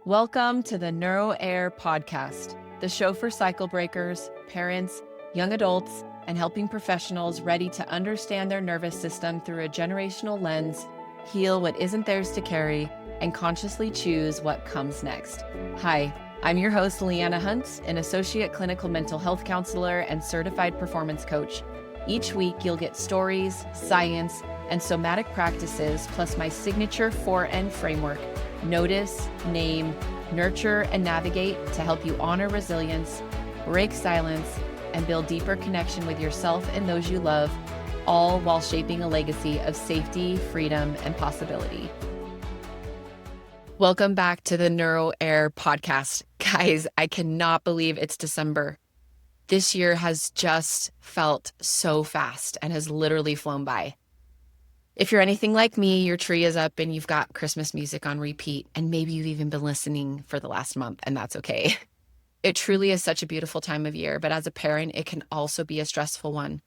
Welcome to the NeuroHeir Podcast, the show for cycle breakers, parents, young adults, and helping professionals ready to understand their nervous system through a generational lens, heal what isn't theirs to carry, and consciously choose what comes next. Hi, I'm your host, Leanna Hunt, an associate clinical mental health counselor and certified performance coach. Each week, you'll get stories, science, and somatic practices, plus my signature 4N framework: notice, name, nurture, and navigate, to help you honor resilience, break silence, and build deeper connection with yourself and those you love, all while shaping a legacy of safety, freedom, and possibility. Welcome back to the NeuroHeir Podcast. Guys, I cannot believe it's December. This year has just felt so fast and has literally flown by. If you're anything like me, your tree is up and you've got Christmas music on repeat, and maybe you've even been listening for the last month, and that's okay. It truly is such a beautiful time of year, but as a parent, it can also be a stressful one.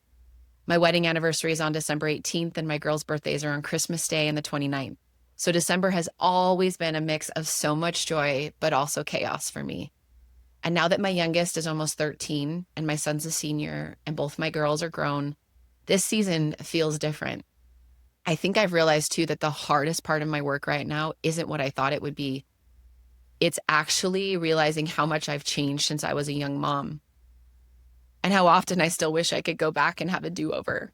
My wedding anniversary is on December 18th, and my girls' birthdays are on Christmas Day and the 29th. So December has always been a mix of so much joy, but also chaos for me. And now that my youngest is almost 13 and my son's a senior and both my girls are grown, this season feels different. I think I've realized too that the hardest part of my work right now isn't what I thought it would be. It's actually realizing how much I've changed since I was a young mom, and how often I still wish I could go back and have a do-over.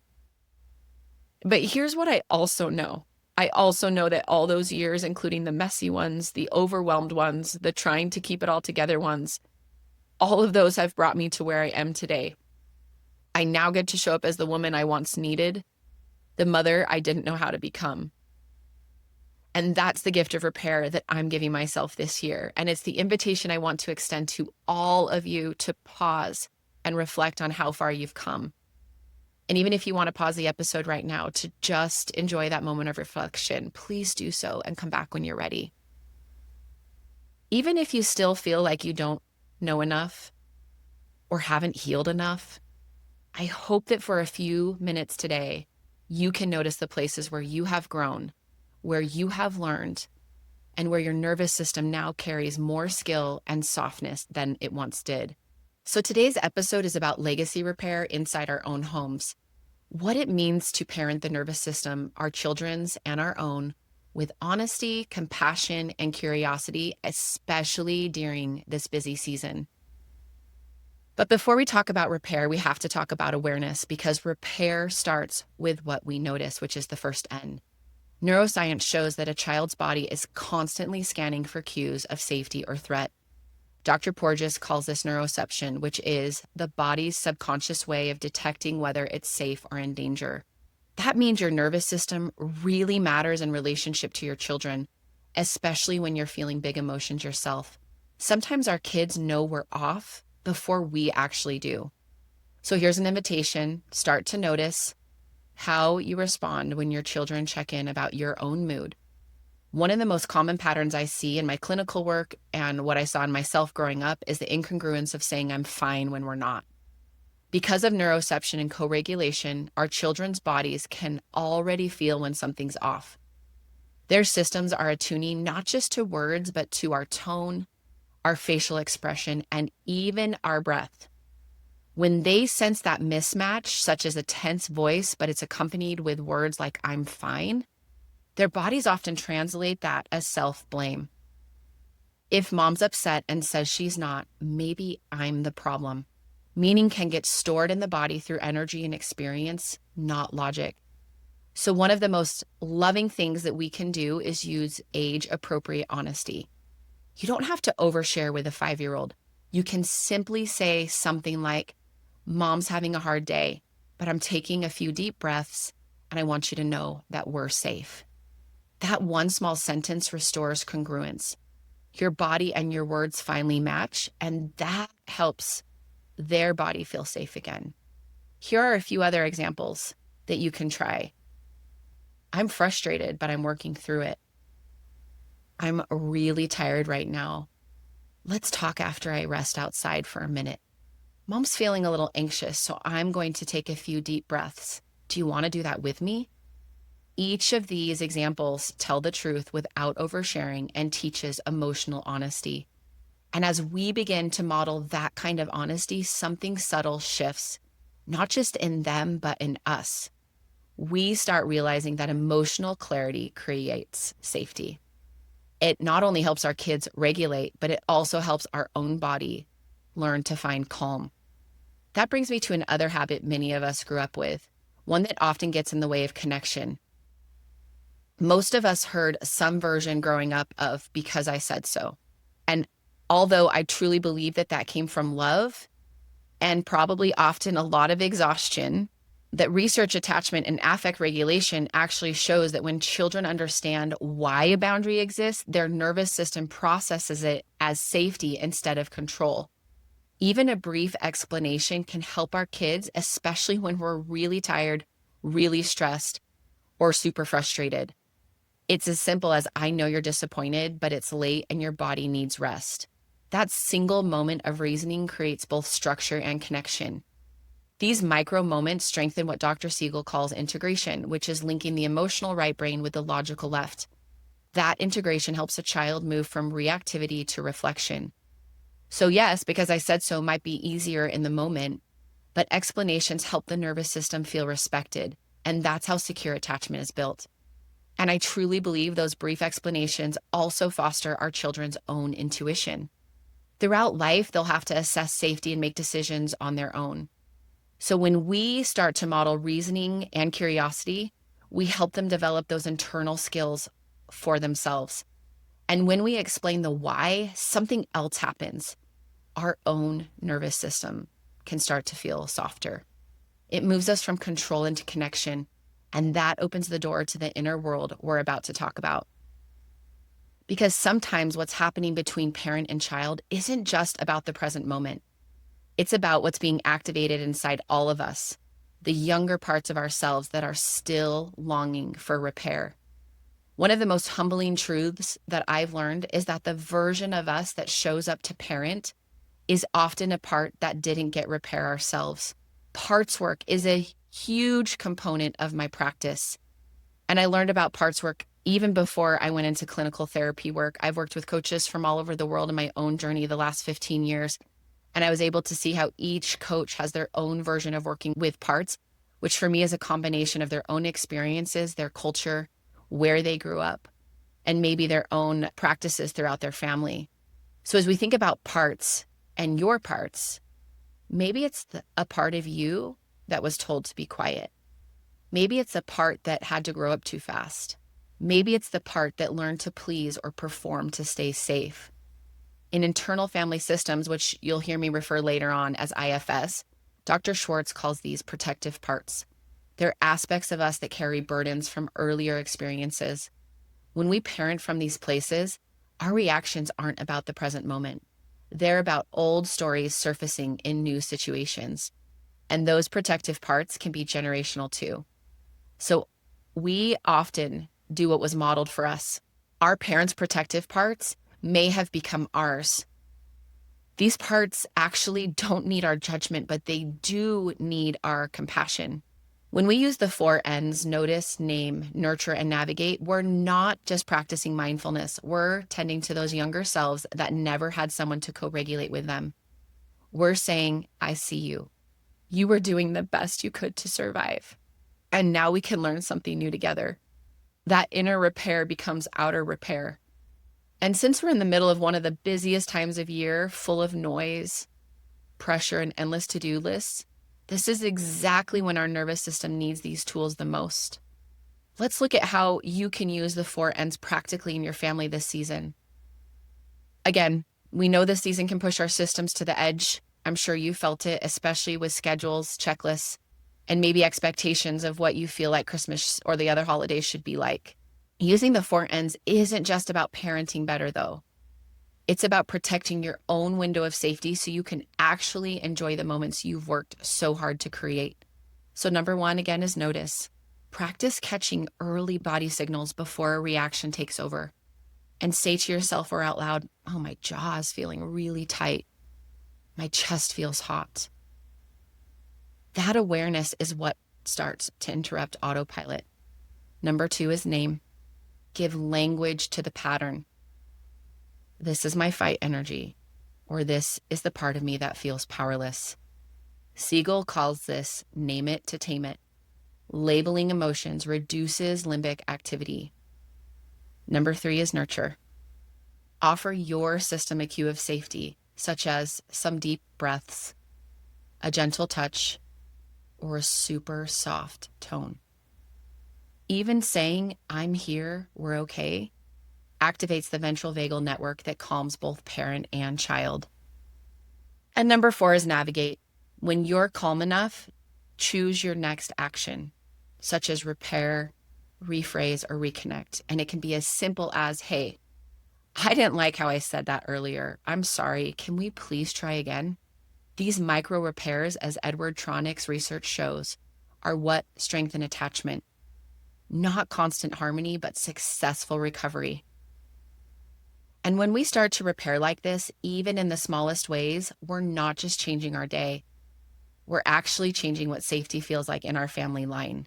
But here's what I also know. I also know that all those years, including the messy ones, the overwhelmed ones, the trying to keep it all together ones, all of those have brought me to where I am today. I now get to show up as the woman I once needed, the mother I didn't know how to become. And that's the gift of repair that I'm giving myself this year. And it's the invitation I want to extend to all of you to pause and reflect on how far you've come. And even if you want to pause the episode right now to just enjoy that moment of reflection, please do so and come back when you're ready. Even if you still feel like you don't know enough or haven't healed enough, I hope that for a few minutes today, you can notice the places where you have grown, where you have learned, and where your nervous system now carries more skill and softness than it once did. So today's episode is about legacy repair inside our own homes, what it means to parent the nervous system, our children's and our own, with honesty, compassion, and curiosity, especially during this busy season. But before we talk about repair, we have to talk about awareness, because repair starts with what we notice, which is the first N. Neuroscience shows that a child's body is constantly scanning for cues of safety or threat. Dr. Porges calls this neuroception, which is the body's subconscious way of detecting whether it's safe or in danger. That means your nervous system really matters in relationship to your children, especially when you're feeling big emotions yourself. Sometimes our kids know we're off before we actually do. So here's an invitation. Start to notice how you respond when your children check in about your own mood. One of the most common patterns I see in my clinical work and what I saw in myself growing up is the incongruence of saying I'm fine when we're not. Because of neuroception and co-regulation, our children's bodies can already feel when something's off. Their systems are attuning not just to words, but to our tone, our facial expression, and even our breath. When they sense that mismatch, such as a tense voice, but it's accompanied with words like I'm fine, their bodies often translate that as self-blame. If mom's upset and says she's not, maybe I'm the problem. Meaning can get stored in the body through energy and experience, not logic. So one of the most loving things that we can do is use age-appropriate honesty. You don't have to overshare with a 5-year-old. You can simply say something like, Mom's having a hard day, but I'm taking a few deep breaths, and I want you to know that we're safe. That one small sentence restores congruence. Your body and your words finally match, and that helps their body feel safe again. Here are a few other examples that you can try. I'm frustrated, but I'm working through it. I'm really tired right now. Let's talk after I rest outside for a minute. Mom's feeling a little anxious, so I'm going to take a few deep breaths. Do you want to do that with me? Each of these examples tell the truth without oversharing and teaches emotional honesty. And as we begin to model that kind of honesty, something subtle shifts, not just in them, but in us. We start realizing that emotional clarity creates safety. It not only helps our kids regulate, but it also helps our own body learn to find calm. That brings me to another habit many of us grew up with, one that often gets in the way of connection. Most of us heard some version growing up of "because I said so." And although I truly believe that that came from love and probably often a lot of exhaustion, that research attachment and affect regulation actually shows that when children understand why a boundary exists, their nervous system processes it as safety instead of control. Even a brief explanation can help our kids, especially when we're really tired, really stressed, or super frustrated. It's as simple as, "I know you're disappointed, but it's late and your body needs rest." That single moment of reasoning creates both structure and connection. These micro moments strengthen what Dr. Siegel calls integration, which is linking the emotional right brain with the logical left. That integration helps a child move from reactivity to reflection. So yes, "because I said so" might be easier in the moment, but explanations help the nervous system feel respected, and that's how secure attachment is built. And I truly believe those brief explanations also foster our children's own intuition. Throughout life, they'll have to assess safety and make decisions on their own. So when we start to model reasoning and curiosity, we help them develop those internal skills for themselves. And when we explain the why, something else happens. Our own nervous system can start to feel softer. It moves us from control into connection, and that opens the door to the inner world we're about to talk about. Because sometimes what's happening between parent and child isn't just about the present moment. It's about what's being activated inside all of us, the younger parts of ourselves that are still longing for repair. One of the most humbling truths that I've learned is that the version of us that shows up to parent is often a part that didn't get repair ourselves. Parts work is a huge component of my practice. And I learned about parts work even before I went into clinical therapy work. I've worked with coaches from all over the world in my own journey the last 15 years. And I was able to see how each coach has their own version of working with parts, which for me is a combination of their own experiences, their culture, where they grew up, and maybe their own practices throughout their family. So as we think about parts and your parts, maybe it's a part of you that was told to be quiet. Maybe it's a part that had to grow up too fast. Maybe it's the part that learned to please or perform to stay safe. In internal family systems, which you'll hear me refer later on as IFS, Dr. Schwartz calls these protective parts. They're aspects of us that carry burdens from earlier experiences. When we parent from these places, our reactions aren't about the present moment. They're about old stories surfacing in new situations. And those protective parts can be generational too. So we often do what was modeled for us. Our parents' protective parts may have become ours. These parts actually don't need our judgment, but they do need our compassion. When we use the 4 N's, notice, name, nurture, and navigate, we're not just practicing mindfulness. We're tending to those younger selves that never had someone to co-regulate with them. We're saying, "I see you. You were doing the best you could to survive. And now we can learn something new together." That inner repair becomes outer repair. And since we're in the middle of one of the busiest times of year, full of noise, pressure, and endless to-do lists, this is exactly when our nervous system needs these tools the most. Let's look at how you can use the 4 N's practically in your family this season. Again, we know this season can push our systems to the edge. I'm sure you felt it, especially with schedules, checklists, and maybe expectations of what you feel like Christmas or the other holidays should be like. Using the 4 N's isn't just about parenting better, though. It's about protecting your own window of safety so you can actually enjoy the moments you've worked so hard to create. So number 1, again, is notice. Practice catching early body signals before a reaction takes over. And say to yourself or out loud, "Oh, my jaw is feeling really tight. My chest feels hot." That awareness is what starts to interrupt autopilot. Number 2 is name. Give language to the pattern. This is my fight energy, or this is the part of me that feels powerless. Siegel calls this name it to tame it. Labeling emotions reduces limbic activity. Number 3 is nurture. Offer your system a cue of safety, such as some deep breaths, a gentle touch, or a super soft tone. Even saying, I'm here, we're okay, activates the ventral vagal network that calms both parent and child. And number 4 is navigate. When you're calm enough, choose your next action, such as repair, rephrase, or reconnect. And it can be as simple as, hey, I didn't like how I said that earlier. I'm sorry. Can we please try again? These micro repairs, as Edward Tronick's research shows, are what strengthen attachment. Not constant harmony, but successful recovery. And when we start to repair like this, even in the smallest ways, we're not just changing our day. We're actually changing what safety feels like in our family line.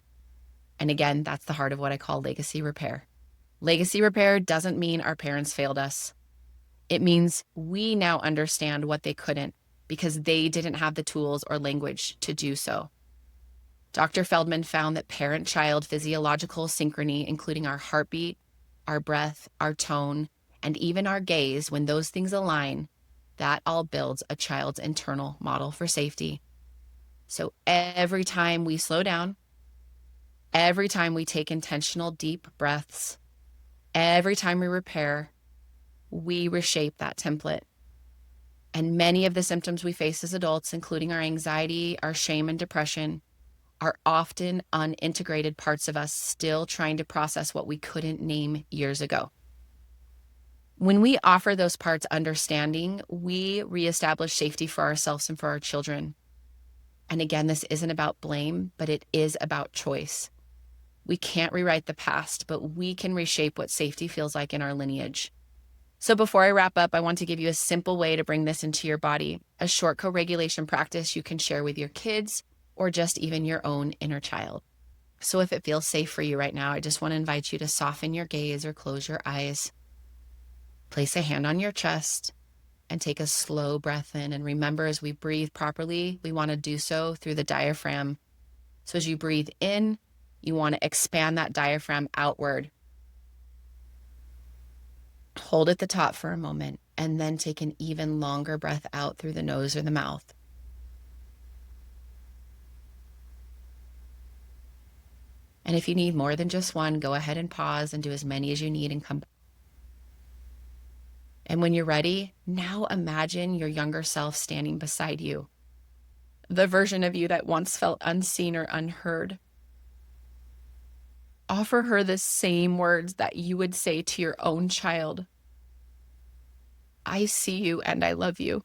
And again, that's the heart of what I call legacy repair. Legacy repair doesn't mean our parents failed us. It means we now understand what they couldn't because they didn't have the tools or language to do so. Dr. Feldman found that parent-child physiological synchrony, including our heartbeat, our breath, our tone, and even our gaze, when those things align, that all builds a child's internal model for safety. So every time we slow down, every time we take intentional deep breaths, every time we repair, we reshape that template. And many of the symptoms we face as adults, including our anxiety, our shame, and depression, are often unintegrated parts of us still trying to process what we couldn't name years ago. When we offer those parts understanding, we reestablish safety for ourselves and for our children. And again, this isn't about blame, but it is about choice. We can't rewrite the past, but we can reshape what safety feels like in our lineage. So before I wrap up, I want to give you a simple way to bring this into your body, a short co-regulation practice you can share with your kids or just even your own inner child. So if it feels safe for you right now, I just want to invite you to soften your gaze or close your eyes. Place a hand on your chest and take a slow breath in. And remember, as we breathe properly, we want to do so through the diaphragm. So as you breathe in, you want to expand that diaphragm outward. Hold at the top for a moment and then take an even longer breath out through the nose or the mouth. And if you need more than just one, go ahead and pause and do as many as you need and come back. And when you're ready, now imagine your younger self standing beside you, the version of you that once felt unseen or unheard. Offer her the same words that you would say to your own child. I see you and I love you.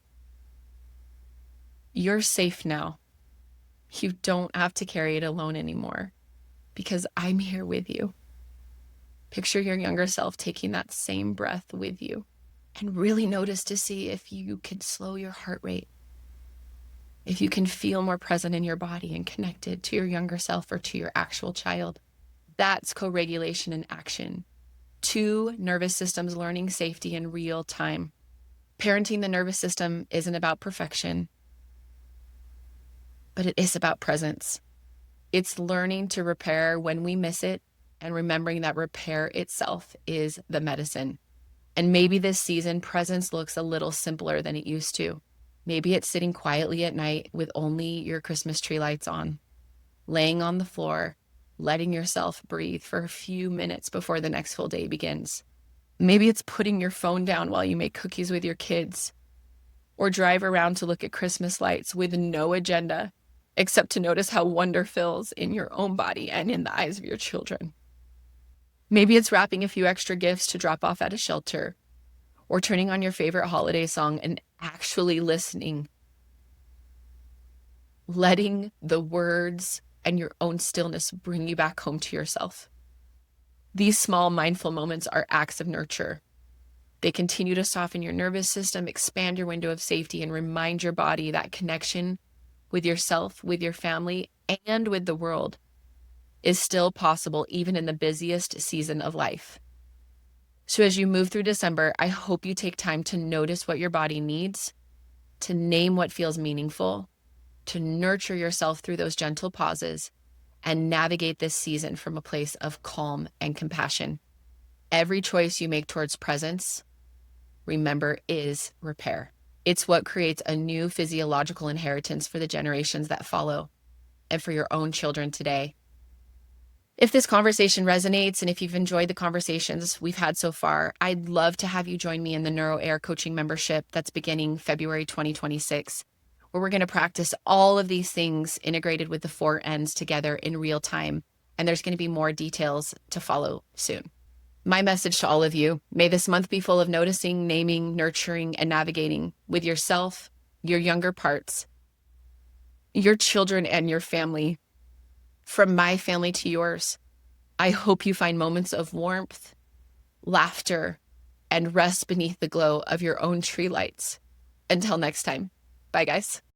You're safe now. You don't have to carry it alone anymore because I'm here with you. Picture your younger self taking that same breath with you and really notice to see if you can slow your heart rate, if you can feel more present in your body and connected to your younger self or to your actual child. That's co-regulation in action. 2 nervous systems learning safety in real time. Parenting the nervous system isn't about perfection, but it is about presence. It's learning to repair when we miss it and remembering that repair itself is the medicine. And maybe this season, presence looks a little simpler than it used to. Maybe it's sitting quietly at night with only your Christmas tree lights on, laying on the floor, letting yourself breathe for a few minutes before the next full day begins. Maybe it's putting your phone down while you make cookies with your kids, or drive around to look at Christmas lights with no agenda, except to notice how wonder fills in your own body and in the eyes of your children. Maybe it's wrapping a few extra gifts to drop off at a shelter, or turning on your favorite holiday song and actually listening, letting the words and your own stillness bring you back home to yourself. These small mindful moments are acts of nurture. They continue to soften your nervous system, expand your window of safety, and remind your body that connection with yourself, with your family, and with the world is still possible even in the busiest season of life. So as you move through December, I hope you take time to notice what your body needs, to name what feels meaningful, to nurture yourself through those gentle pauses, and navigate this season from a place of calm and compassion. Every choice you make towards presence, remember, is repair. It's what creates a new physiological inheritance for the generations that follow and for your own children today. If this conversation resonates and if you've enjoyed the conversations we've had so far, I'd love to have you join me in the NeuroHeir Coaching membership that's beginning February 2026, where we're going to practice all of these things integrated with the 4 N's together in real time. And there's going to be more details to follow soon. My message to all of you, may this month be full of noticing, naming, nurturing, and navigating with yourself, your younger parts, your children, and your family. From my family to yours, I hope you find moments of warmth, laughter, and rest beneath the glow of your own tree lights. Until next time, bye guys.